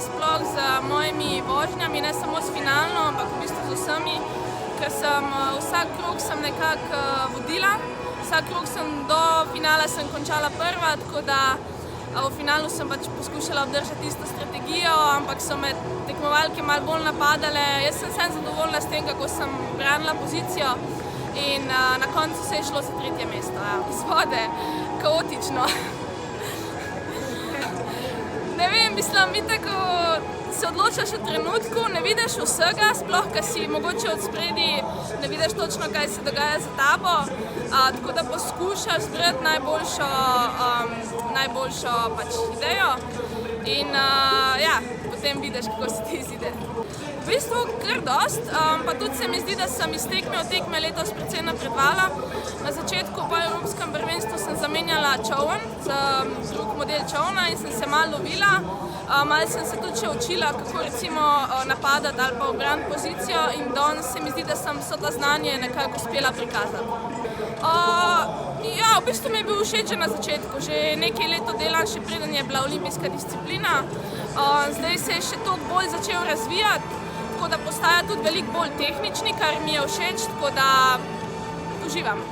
sploh z mojimi vožnjami, ne samo s finalno, ampak v bistvu z vsemi, ker sem vsak krog sem nekako vodila. Vsak krog do finala sem končala prva, tako da v finalu sem pač poskušala obdržati isto strategijo, ampak so me tekmovalke malo bolj napadale. Jaz sem vsem zadovoljna s tem, kako sem branila pozicijo in na koncu se je šlo za 3. mesto. Izvode, kaotično. Ne vem, mislim, tako se odločaš v trenutku, ne vidiš vsega, sploh, ker si mogoče od spredi ne vidiš točno, kaj se dogaja za tabo, tako da poskušaš zbrati najboljšo pač idejo in potem vidiš, kako se ti izide. V bistvu kar dost, pa tudi se mi zdi, da sem iz tekme v tekme letos precej napredovala. Na začetku po evropskem prvenstvu sem zamenjala čoln za drug model čolna in sem se malo lovila. Malo sem se tudi še učila, kako recimo napadati ali pa obraniti pozicijo in danes se mi zdi, da sem vso ta znanje nekako uspela prikazati. Ja, v bistvu mi je bil všeč že na začetku, že nekaj leto delam, še preden je bila olimpijska disciplina. Zdaj se je še toliko bolj začel razvijati, tako da postaja tudi veliko bolj tehnični, kar mi je všeč, tako da uživam.